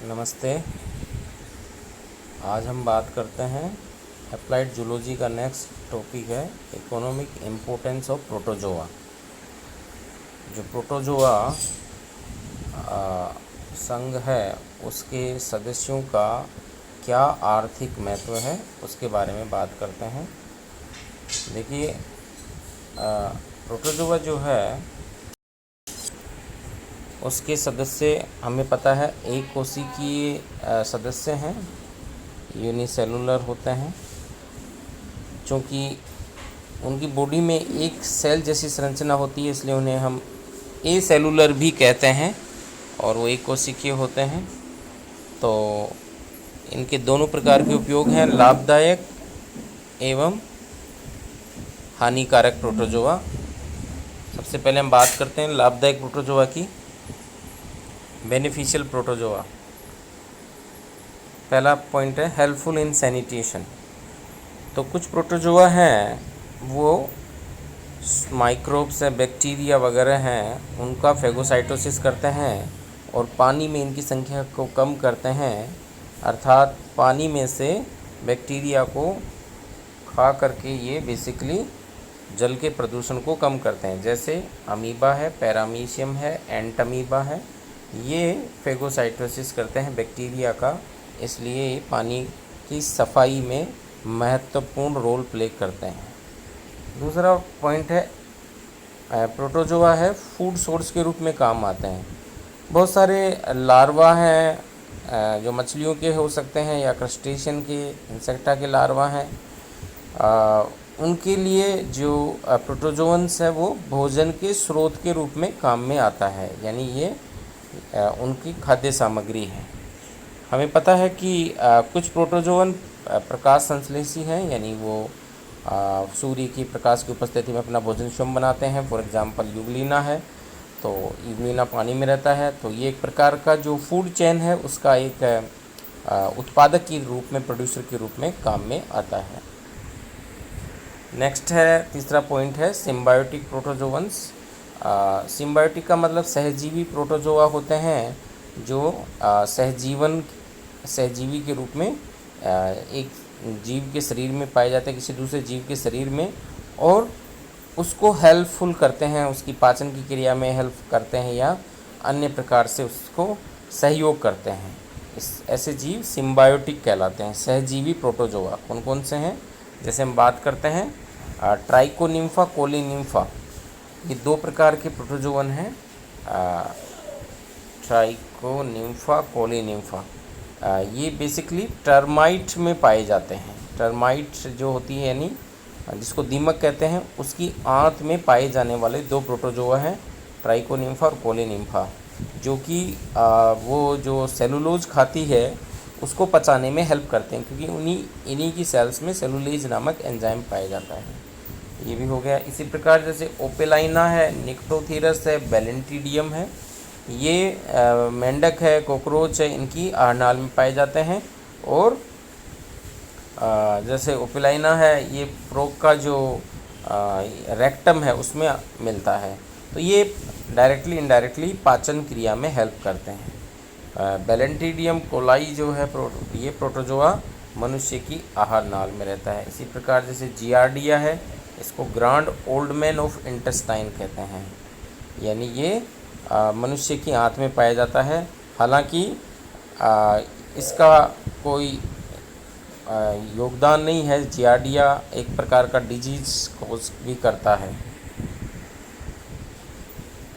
नमस्ते। आज हम बात करते हैं अप्लाइड जूलॉजी का। नेक्स्ट टॉपिक है इकोनॉमिक इम्पोर्टेंस ऑफ प्रोटोजोआ। जो प्रोटोजोआ संघ है उसके सदस्यों का क्या आर्थिक महत्व है उसके बारे में बात करते हैं। देखिए, प्रोटोजोआ जो है उसके सदस्य हमें पता है एक कोशिकीय सदस्य हैं, यूनिसेलुलर होते हैं। चूँकि उनकी बॉडी में एक सेल जैसी संरचना होती है इसलिए उन्हें हम ए सेलुलर भी कहते हैं और वो एक कोशिकीय होते हैं। तो इनके दोनों प्रकार के उपयोग हैं, लाभदायक एवं हानिकारक प्रोटोजोआ। सबसे पहले हम बात करते हैं लाभदायक प्रोटोजोआ की। बेनिफिशियल प्रोटोजोआ, पहला पॉइंट है हेल्पफुल इन सैनिटेशन। तो कुछ प्रोटोजोआ हैं वो माइक्रोब्स हैं, बैक्टीरिया वगैरह हैं, उनका फेगोसाइटोसिस करते हैं और पानी में इनकी संख्या को कम करते हैं। अर्थात पानी में से बैक्टीरिया को खा करके ये बेसिकली जल के प्रदूषण को कम करते हैं। जैसे अमीबा है, पैरामीशियम है, एंटमीबा है, ये फेगोसाइटोसिस करते हैं बैक्टीरिया का, इसलिए ये पानी की सफाई में महत्वपूर्ण रोल प्ले करते हैं। दूसरा पॉइंट है प्रोटोजोआ है फूड सोर्स के रूप में काम आते हैं। बहुत सारे लार्वा हैं जो मछलियों के हो सकते हैं या क्रस्टेशियन के, इंसेक्टा के लार्वा हैं। उनके लिए जो प्रोटोजोअन्स है वो भोजन के स्रोत के रूप में काम में आता है, यानी ये उनकी खाद्य सामग्री है। हमें पता है कि कुछ प्रोटोजोअन प्रकाश संश्लेषी हैं, यानी वो सूर्य की प्रकाश की उपस्थिति में अपना भोजन स्वयं बनाते हैं। फॉर एग्जांपल यूग्लिना है, तो यूग्लिना पानी में रहता है, तो ये एक प्रकार का जो फूड चेन है उसका एक उत्पादक के रूप में, प्रोड्यूसर के रूप में काम में आता है। नेक्स्ट है, तीसरा पॉइंट है सिम्बायोटिक प्रोटोजोअन्स। सिम्बायोटिक का मतलब सहजीवी प्रोटोजोआ होते हैं जो सहजीवी के रूप में एक जीव के शरीर में पाए जाते हैं, किसी दूसरे जीव के शरीर में, और उसको हेल्पफुल करते हैं, उसकी पाचन की क्रिया में हेल्प करते हैं या अन्य प्रकार से उसको सहयोग करते हैं। ऐसे जीव सिम्बायोटिक कहलाते हैं। सहजीवी प्रोटोजोआ कौन कौन से हैं? जैसे हम बात करते हैं ट्राइकोनिम्फा, कोलिनिम्फा, ये दो प्रकार के प्रोटोजोअन हैं। ट्राइकोनिम्फा, कोलिनिम्फा, ये बेसिकली टर्माइट में पाए जाते हैं। टर्माइट जो होती है, यानी जिसको दीमक कहते हैं, उसकी आंत में पाए जाने वाले दो प्रोटोजोआ हैं, ट्राइकोनिम्फा और कोलिनिम्फा, जो कि वो जो सेलुलोज खाती है उसको पचाने में हेल्प करते हैं, क्योंकि इन्हीं की सेल्स में सेलुलेज नामक एंजाइम पाया जाता है। ये भी हो गया। इसी प्रकार जैसे ओपेलाइना है, निक्टोथीरस है, बेलेंटिडियम है, ये मेंढक है, कॉकरोच है, इनकी आहारनाल में पाए जाते हैं। और जैसे ओपेलाइना है, ये फ्रॉग का जो रेक्टम है उसमें मिलता है, तो ये डायरेक्टली इनडायरेक्टली पाचन क्रिया में हेल्प करते हैं। बेलेंटिडियम कोलाई जो है ये प्रोटोजोआ मनुष्य की आहार नाल में रहता है। इसी प्रकार जैसे जियार्डिया है, इसको grand old man of intestine कहते हैं, यानी ये मनुष्य की आंत में पाया जाता है। हालांकि इसका कोई योगदान नहीं है। जियार्डिया एक प्रकार का डिजीज कोज भी करता है।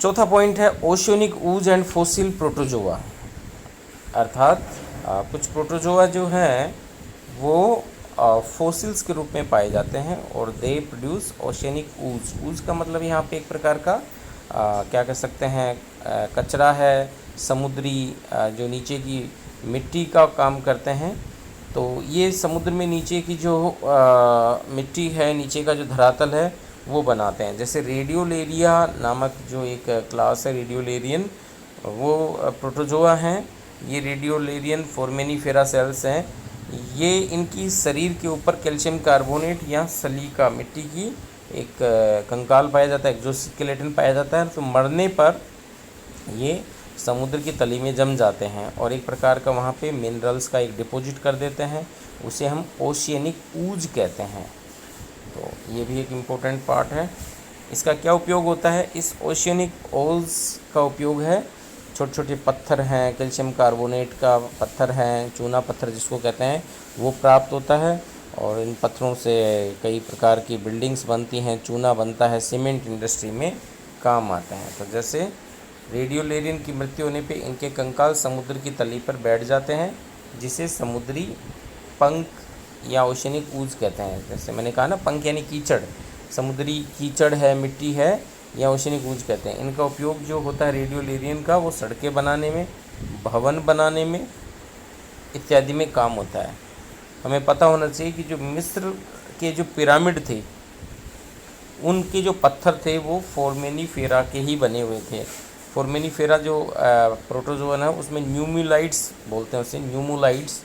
चौथा पॉइंट है oceanic Uz and fossil protozoa. अर्थात कुछ प्रोटोजोआ जो हैं वो फॉसिल्स के रूप में पाए जाते हैं और दे प्रोड्यूस ओशियनिक ऊज। ऊज का मतलब यहाँ पे एक प्रकार का क्या कह सकते हैं, कचरा है, समुद्री जो नीचे की मिट्टी का काम करते हैं। तो ये समुद्र में नीचे की जो मिट्टी है, नीचे का जो धरातल है वो बनाते हैं। जैसे रेडियोलेरिया नामक जो एक क्लास है, रेडियोलेरियन, वो प्रोटोजोआ हैं। ये रेडियोलेरियन फोर्मेनिफेरा सेल्स हैं। ये इनकी शरीर के ऊपर कैल्शियम कार्बोनेट या सलीका मिट्टी की एक कंकाल पाया जाता है, एक्सोस्केलेटन पाया जाता है। तो मरने पर ये समुद्र की तली में जम जाते हैं और एक प्रकार का वहाँ पे मिनरल्स का एक डिपॉजिट कर देते हैं, उसे हम ओशियनिक ऊज कहते हैं। तो ये भी एक इम्पोर्टेंट पार्ट है। इसका क्या उपयोग होता है? इस ओशियनिक ओल्स का उपयोग है, छोटे छोटे पत्थर हैं, कैल्शियम कार्बोनेट का पत्थर हैं, चूना पत्थर जिसको कहते हैं, वो प्राप्त होता है और इन पत्थरों से कई प्रकार की बिल्डिंग्स बनती हैं, चूना बनता है, सीमेंट इंडस्ट्री में काम आते हैं। तो जैसे रेडियोलेरियन की मृत्यु होने पे इनके कंकाल समुद्र की तली पर बैठ जाते हैं, जिसे समुद्री पंख या ओशियनिक ऊज कहते हैं। जैसे मैंने कहा ना, पंख यानी कीचड़, समुद्री कीचड़ है, मिट्टी है, या ओशियनिक ऊज कहते हैं। इनका उपयोग जो होता है रेडियोलेरियन का, वो सड़कें बनाने में, भवन बनाने में इत्यादि में काम होता है। हमें पता होना चाहिए कि जो मिस्र के जो पिरामिड थे, उनके जो पत्थर थे वो फोरमेनीफेरा के ही बने हुए थे। फोरमेनीफेरा जो प्रोटोजोवन है, उसमें न्यूमुलाइट्स बोलते हैं उसे, न्यूमुलाइट्स,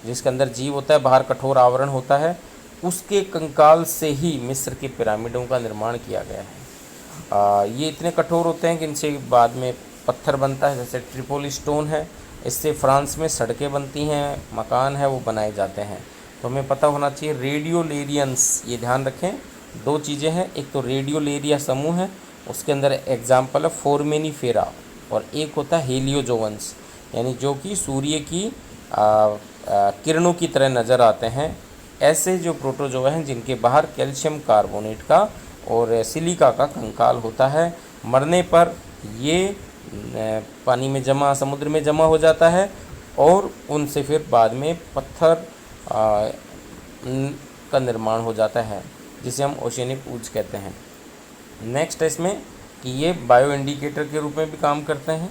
जिसके अंदर जीव होता है, बाहर कठोर आवरण होता है, उसके कंकाल से ही मिस्र के पिरामिडों का निर्माण किया गया है। ये इतने कठोर होते हैं कि इनसे बाद में पत्थर बनता है, जैसे ट्रिपोली स्टोन है, इससे फ्रांस में सड़कें बनती हैं, मकान है वो बनाए जाते हैं। तो हमें पता होना चाहिए रेडियोलेरियंस, ये ध्यान रखें, दो चीज़ें हैं, एक तो रेडियोलेरिया समूह है, उसके अंदर एग्जाम्पल है फोरमेनीफेरा, और एक होता है हेलियोजोवंस, यानी जो कि सूर्य की किरणों की तरह नज़र आते हैं। ऐसे जो प्रोटोजोआ हैं जिनके बाहर कैल्शियम कार्बोनेट का और सिलिका का कंकाल होता है, मरने पर ये पानी में जमा, समुद्र में जमा हो जाता है और उनसे फिर बाद में पत्थर का निर्माण हो जाता है, जिसे हम ओशियनिक ऊज कहते हैं। नेक्स्ट है इसमें कि ये बायो इंडिकेटर के रूप में भी काम करते हैं,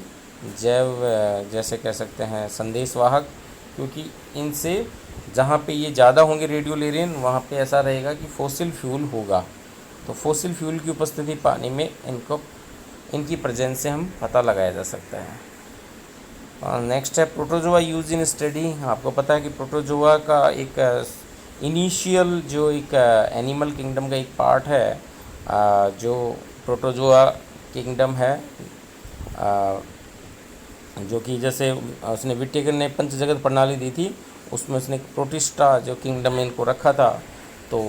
जैसे कह सकते हैं संदेशवाहक, क्योंकि इनसे जहाँ पे ये ज़्यादा होंगे रेडियोलेरियन, वहाँ पे ऐसा रहेगा कि फॉसिल फ्यूल होगा। तो फॉसिल फ्यूल की उपस्थिति पाने में इनकी प्रेजेंस से हम पता लगाया जा सकता है। नेक्स्ट है प्रोटोजोआ यूज इन स्टडी। आपको पता है कि प्रोटोजोआ का एक इनिशियल जो एक एनिमल किंगडम का एक पार्ट है, जो प्रोटोजोआ किंगडम है, जो कि जैसे उसने विटेकर ने पंच जगत प्रणाली दी थी, उसमें उसने प्रोटिस्टा जो किंगडम में इनको रखा था। तो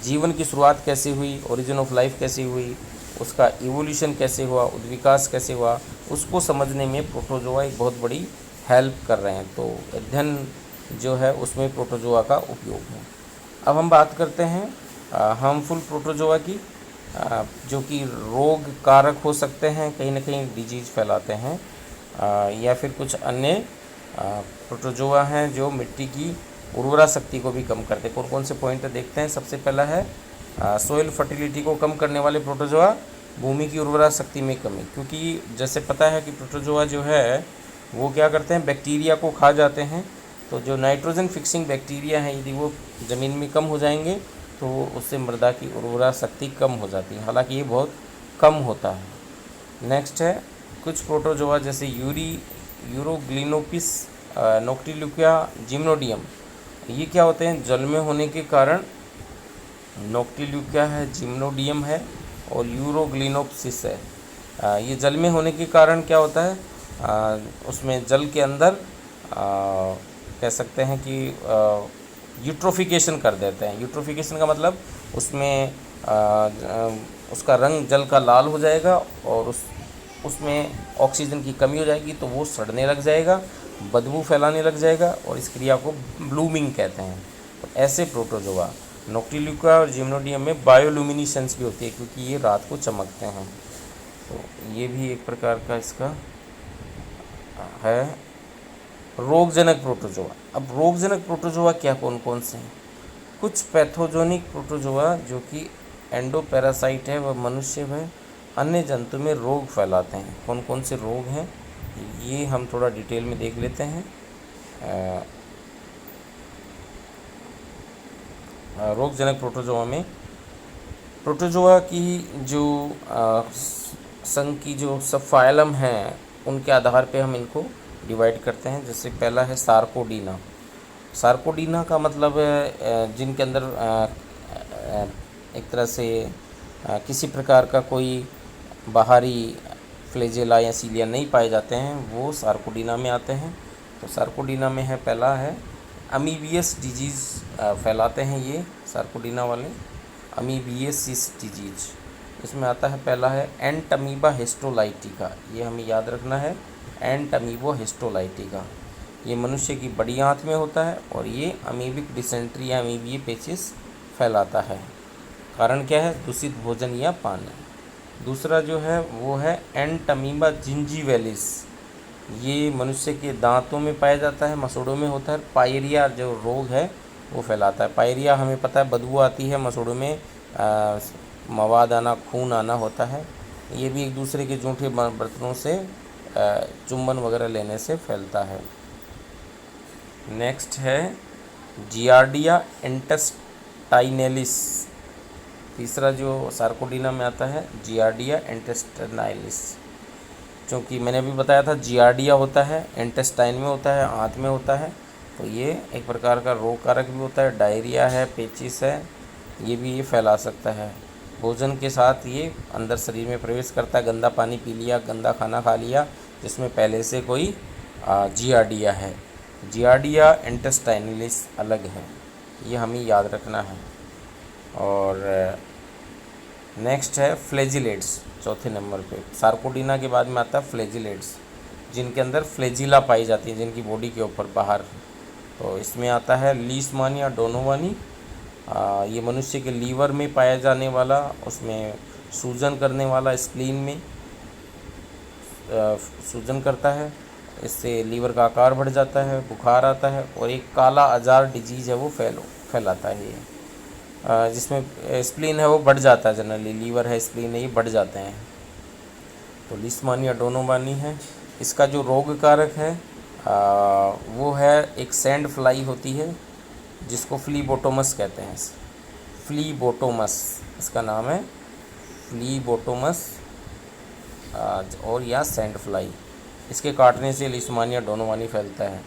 जीवन की शुरुआत कैसे हुई, ओरिजिन ऑफ लाइफ कैसे हुई, उसका इवोल्यूशन कैसे हुआ, उद्विकास कैसे हुआ, उसको समझने में प्रोटोजोआ एक बहुत बड़ी हेल्प कर रहे हैं। तो अध्ययन जो है उसमें प्रोटोजोआ का उपयोग है। अब हम बात करते हैं हार्मफुल प्रोटोजोआ की, जो कि रोग कारक हो सकते हैं, कहीं ना कहीं डिजीज़ फैलाते हैं, या फिर कुछ अन्य प्रोटोजोआ हैं जो मिट्टी की उर्वरा शक्ति को भी कम करते हैं। कौन कौन से पॉइंट देखते हैं। सबसे पहला है सोइल फर्टिलिटी को कम करने वाले प्रोटोजोआ, भूमि की उर्वरा शक्ति में कमी, क्योंकि जैसे पता है कि प्रोटोजोआ जो है वो क्या करते हैं, बैक्टीरिया को खा जाते हैं। तो जो नाइट्रोजन फिक्सिंग बैक्टीरिया हैं, यदि वो ज़मीन में कम हो जाएंगे तो उससे मृदा की उर्वरा शक्ति कम हो जाती है, हालांकि ये बहुत कम होता है। नेक्स्ट है कुछ प्रोटोजोआ जैसे यूरोग्लिनोपिस, नोक्टिल्यूकिया, जिम्नोडियम, ये क्या होते हैं, जल में होने के कारण, नोक्टिल्यूकिया है, जिम्नोडियम है और यूरोग्लिनोप्सिस है। ये जल में होने के कारण क्या होता है, उसमें जल के अंदर कह सकते हैं कि यूट्रोफिकेशन कर देते हैं। यूट्रोफिकेशन का मतलब उसमें उसका रंग जल का लाल हो जाएगा और उसमें ऑक्सीजन की कमी हो जाएगी, तो वो सड़ने लग जाएगा, बदबू फैलाने लग जाएगा, और इस क्रिया को ब्लूमिंग कहते हैं। तो ऐसे प्रोटोजोआ नोक्टिल्यूका और जिम्नोडियम में बायोल्यूमिनेसेंस भी होती है, क्योंकि ये रात को चमकते हैं। तो ये भी एक प्रकार का इसका है। रोगजनक प्रोटोजोआ। अब रोगजनक प्रोटोजोआ क्या कौन कौन से हैं। कुछ पैथोजेनिक प्रोटोजोआ जो कि एंडोपैरासाइट है, वह मनुष्य व अन्य जंतु में रोग फैलाते हैं। कौन कौन से रोग हैं ये हम थोड़ा डिटेल में देख लेते हैं। रोगजनक प्रोटोजोआ में प्रोटोजोआ की जो संघ की जो सब फाइलम हैं, उनके आधार पे हम इनको डिवाइड करते हैं। जैसे पहला है सार्कोडीना। सार्कोडीना का मतलब है जिनके अंदर एक तरह से किसी प्रकार का कोई बाहरी फ्लेजेला या सीलिया नहीं पाए जाते हैं वो सार्कोडीना में आते हैं। तो सार्कोडीना में है, पहला है अमीबियस डिजीज़ फैलाते हैं ये सार्कोडीना वाले, अमीबियसिस डिजीज। इसमें आता है, पहला है एंटमीबा हिस्टोलाइटिका, ये हमें याद रखना है, एंटमीबो हिस्टोलाइटिका। ये मनुष्य की बड़ी आंत में होता है और ये अमीबिक डिसेंट्री या अमीबिये पेचिस फैलाता है। कारण क्या है? दूषित भोजन या पानी। दूसरा जो है वो है एंटमीबा जिंजीवैलिस, ये मनुष्य के दांतों में पाया जाता है, मसूड़ों में होता है। पायरिया जो रोग है वो फैलाता है। पायरिया हमें पता है बदबू आती है, मसूड़ों में मवाद आना, खून आना होता है। ये भी एक दूसरे के जूठे बर्तनों से चुंबन वगैरह लेने से फैलता है। नेक्स्ट है जियार्डिया इंटेस्टाइनलिस। तीसरा जो सार्कोडीना में आता है जियार्डिया इंटेस्टाइनलिस। क्योंकि मैंने अभी बताया था जियार्डिया होता है, इंटेस्टाइन में होता है, आंत में होता है, तो ये एक प्रकार का रोग कारक भी होता है। डायरिया है, पेचिस है, ये भी ये फैला सकता है। भोजन के साथ ये अंदर शरीर में प्रवेश करता है। गंदा पानी पी लिया, गंदा खाना खा लिया जिसमें पहले से कोई जियार्डिया है। जियार्डिया इंटेस्टाइनलिस अलग है, ये हमें याद रखना है। और नेक्स्ट है फ्लैजिलेट्स, चौथे नंबर पे। सार्कोडीना के बाद में आता है फ्लैजिलेट्स, जिनके अंदर फ्लैजिला पाई जाती है, जिनकी बॉडी के ऊपर बाहर। तो इसमें आता है लीशमानिया डोनोवानी, ये मनुष्य के लीवर में पाया जाने वाला, उसमें सूजन करने वाला, स्प्लीन में सूजन करता है, इससे लीवर का आकार बढ़ जाता है, बुखार आता है और एक काला अजार डिजीज़ है वो फैलाता है ये, जिसमें स्प्लीन है वो बढ़ जाता है। जनरली लीवर है, स्प्लीन है, ये बढ़ जाते हैं। तो लीशमानिया डोनोवानी है। इसका जो रोग कारक है वो है एक सैंड फ्लाई होती है जिसको फ्लीबोटोमस कहते हैं। फ्लीबोटोमस इसका नाम है, फ्लीबोटोमस और या सैंड फ्लाई। इसके काटने से लीशमानिया डोनोवानी फैलता है।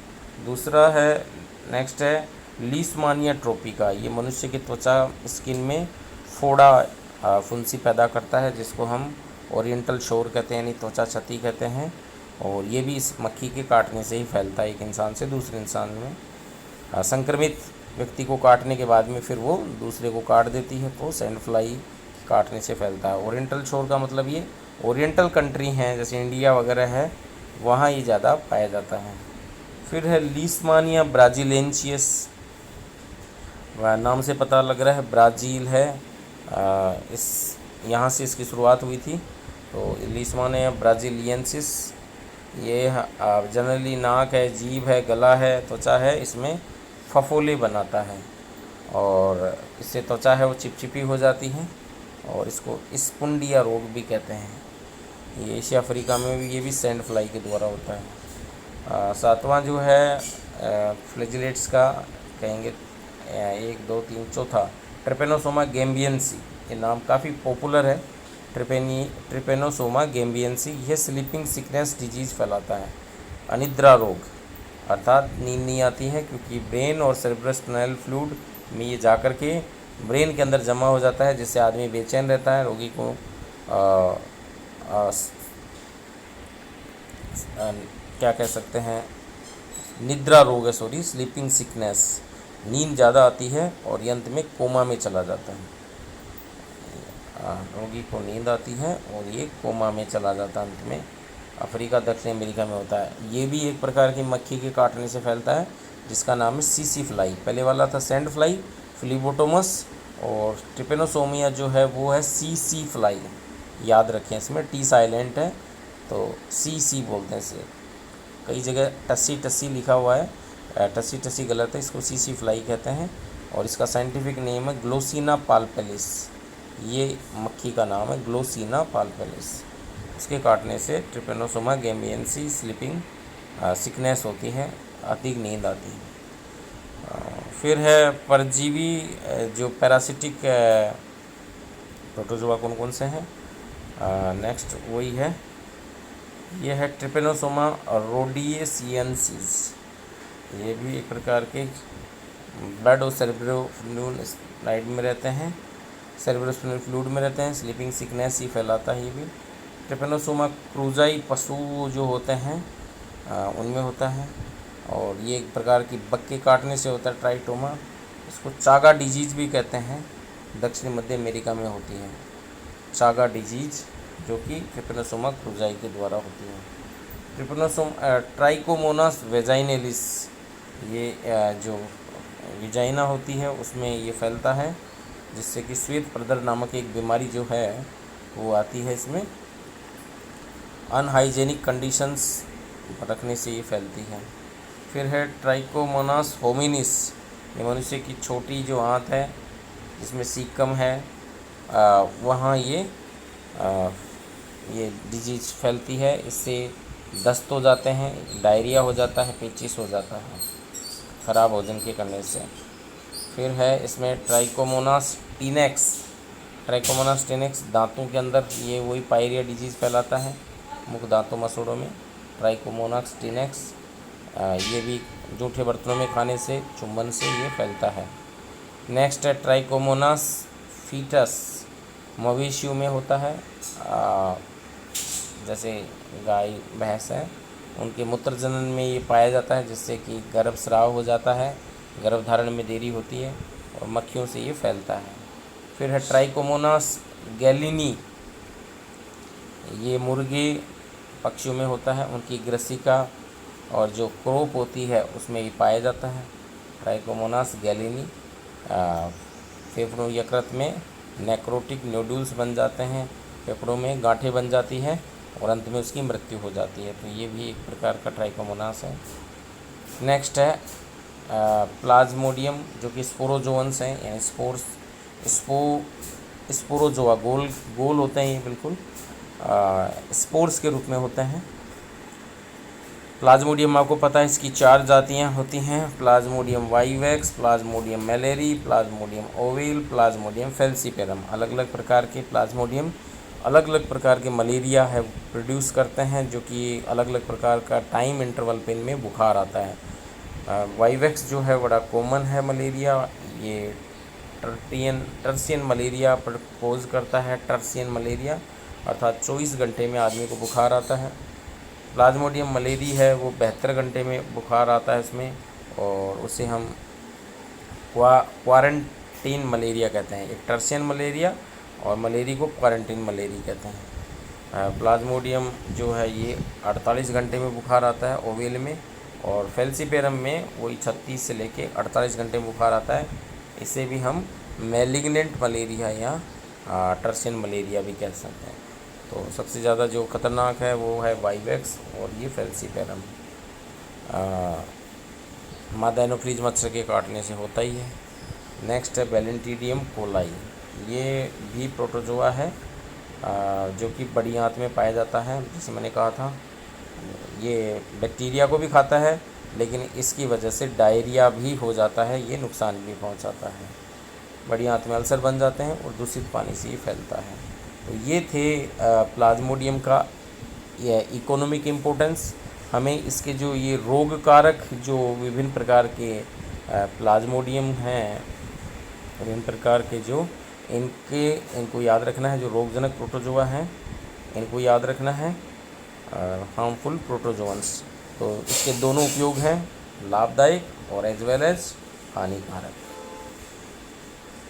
दूसरा है, नेक्स्ट है लीशमानिया ट्रोपिका, ये मनुष्य की त्वचा स्किन में फोड़ा फुंसी पैदा करता है, जिसको हम ओरिएंटल शोर कहते हैं, यानी त्वचा क्षति कहते हैं। और ये भी इस मक्खी के काटने से ही फैलता है, एक इंसान से दूसरे इंसान में। संक्रमित व्यक्ति को काटने के बाद में फिर वो दूसरे को काट देती है, तो सैंड फ्लाई काटने से फैलता है। ओरिएंटल शोर का मतलब ये ओरिएंटल कंट्री हैं जैसे इंडिया वगैरह है, वहाँ ये ज़्यादा पाया जाता है। फिर है लीशमानिया ब्राजीलेंसियस, नाम से पता लग रहा है ब्राज़ील है, इस यहाँ से इसकी शुरुआत हुई थी। तो लीशमानिया ब्राजीलियंसिस, ये जनरली नाक है, जीभ है, गला है, त्वचा है, इसमें फफोले बनाता है और इससे त्वचा है वो चिपचिपी हो जाती है और इसको स्पुंडिया रोग भी कहते हैं। ये एशिया अफ्रीका में भी, ये भी सैंड फ्लाई के द्वारा होता है। सातवां जो है फ्लैजिलेट्स का कहेंगे, 1 2 3 चौथा ट्रिपेनोसोमा गैम्बियंसी, ये नाम काफ़ी पॉपुलर है। ट्रिपेनोसोमा गैम्बियंसी, यह स्लीपिंग सिकनेस डिजीज़ फैलाता है। अनिद्रा रोग, अर्थात नींद नहीं आती है क्योंकि ब्रेन और सेरेब्रोस्पाइनल फ्लूइड में ये जाकर के ब्रेन के अंदर जमा हो जाता है, जिससे आदमी बेचैन रहता है। रोगी को क्या कह सकते हैं, निद्रा रोग है, सॉरी, स्लीपिंग सिकनेस, नींद ज़्यादा आती है और ये अंत में कोमा में चला जाता है। रोगी को नींद आती है और ये कोमा में चला जाता है अंत में। अफ्रीका, दक्षिण अमेरिका में होता है। ये भी एक प्रकार की मक्खी के काटने से फैलता है, जिसका नाम है सीसी फ्लाई। पहले वाला था सैंड फ्लाई, फ्लीबोटोमस, और ट्रिपेनोसोमिया जो है वो है सीसी फ्लाई। याद रखें, इसमें टी साइलेंट है तो सीसी बोलते हैं इसे। कई जगह टस्सी टस्सी लिखा हुआ है, टस्सी टस्सी गलत है, इसको सीसी फ्लाई कहते हैं। और इसका साइंटिफिक नेम है ग्लोसिना पाल्पेलिस, ये मक्खी का नाम है ग्लोसिना पाल्पेलिस। इसके काटने से ट्रिपेनोसोमा गैम्बियंसी स्लीपिंग सिकनेस होती है, अधिक नींद आती है। फिर है परजीवी जो पैरासिटिक प्रोटोजोआ कौन कौन से हैं, नेक्स्ट वही है, ये है ट्रिपेनोसोमा रोडियसियंसिस। ये भी एक प्रकार के ब्लड और सेरेब्रोस्पाइनल में रहते हैं, सेरेब्रोस्पाइनल फ्लूइड में रहते हैं, स्लीपिंग सिकनेस ही फैलाता है ये भी। ट्रिपेनोसोमा क्रूजाई पशु जो होते हैं उनमें होता है, और ये एक प्रकार की बग के काटने से होता है ट्राइटोमा। इसको चागा डिजीज़ भी कहते हैं, दक्षिण मध्य अमेरिका में होती है चागा डिजीज़, जो कि ट्रिपेनोसोमा क्रूजाई के द्वारा होती है। ट्राइकोमोनास वेजाइनेलिस, ये जो विजाइना होती है उसमें ये फैलता है, जिससे कि श्वेत प्रदर नामक एक बीमारी जो है वो आती है। इसमें अनहाइजेनिक कंडीशंस रखने से ये फैलती है। फिर है ट्राइकोमोनास होमिनिस, ये मनुष्य की छोटी जो आंत है जिसमें सीकम है, वहाँ ये डिजीज फैलती है। इससे दस्त हो जाते हैं, डायरिया हो जाता है, पेचिस हो जाता है ख़राब भोजन के करने से। फिर है इसमें ट्राइकोमोनास टीनेक्स, दांतों के अंदर ये वही पायरिया डिजीज़ फैलाता है, मुख दांतों मसूड़ों में। ट्राइकोमोनास टीनेक्स ये भी जूठे बर्तनों में खाने से, चुंबन से ये फैलता है। नेक्स्ट है ट्राइकोमोनास फीटस, मवेशियों में होता है, जैसे गाय भैंस है उनके मूत्र जनन में ये पाया जाता है, जिससे कि गर्भस्राव हो जाता है, गर्भधारण में देरी होती है, और मक्खियों से ये फैलता है। फिर है ट्राइकोमोनास गैलिनी, ये मुर्गे पक्षियों में होता है, उनकी ग्रसिका और जो क्रोप होती है उसमें ये पाया जाता है ट्राइकोमोनास गैलिनी। फेफड़ों यकृत में नेक्रोटिक नोड्यूल्स बन जाते हैं, फेफड़ों में गांठें बन जाती हैं और अंत में उसकी मृत्यु हो जाती है, तो ये भी एक प्रकार का ट्राइकोमोनास है। नेक्स्ट है प्लाज्मोडियम, जो कि स्पोरोजोअन्स हैं, यानी स्पोरोजोआ गोल होते हैं, ये बिल्कुल स्पोर्स के रूप में होते हैं। प्लाज्मोडियम आपको पता है इसकी 4 जातियाँ होती हैं, plasmodium vivax, plasmodium malariae, plasmodium ovale, plasmodium falciparum. अलग अलग प्रकार के प्लाज्मोडियम अलग अलग प्रकार के मलेरिया है प्रोड्यूस करते हैं, जो कि अलग अलग प्रकार का टाइम इंटरवल पे इनमें बुखार आता है। वाइवेक्स जो है बड़ा कॉमन है मलेरिया, ये टर्सियन मलेरिया पोज करता है, टर्सियन मलेरिया अर्थात 24 घंटे में आदमी को बुखार आता है। प्लाज्मोडियम मलेरी है वो 72 घंटे में बुखार आता है इसमें, और उसे हम क्वारंटीन मलेरिया कहते हैं। एक टर्सियन मलेरिया और मलेरी को क्वारंटीन मलेरी कहते हैं। प्लाज्मोडियम जो है ये 48 घंटे में बुखार आता है ओवेल में, और फेल्सीपेरम में वही 36 से लेके 48 घंटे में बुखार आता है। इसे भी हम मैलिग्नेंट मलेरिया या टर्सियन मलेरिया भी कह सकते हैं। तो सबसे ज़्यादा जो ख़तरनाक है वो है वाइवेक्स और ये फेल्सीपेरम। मादा एनोफ्लीज मच्छर के काटने से होता ही है। नेक्स्ट है बैलेंटीडियम कोलाई, ये भी प्रोटोजोआ है जो कि बड़ी आंत में पाया जाता है। जैसे मैंने कहा था ये बैक्टीरिया को भी खाता है, लेकिन इसकी वजह से डायरिया भी हो जाता है, ये नुकसान भी पहुंचाता है। बड़ी आंत में अल्सर बन जाते हैं और दूषित पानी से ये फैलता है। तो ये थे प्लाज्मोडियम का ये इकोनॉमिक इम्पोर्टेंस। हमें इसके जो ये रोग कारक जो विभिन्न प्रकार के प्लाज्मोडियम हैं, विभिन्न प्रकार के जो इनको याद रखना है, जो रोगजनक प्रोटोजोआ हैं इनको याद रखना है, हार्मफुल प्रोटोजोअन्स। तो इसके दोनों उपयोग हैं, लाभदायक और एज वेल एज हानिकारक।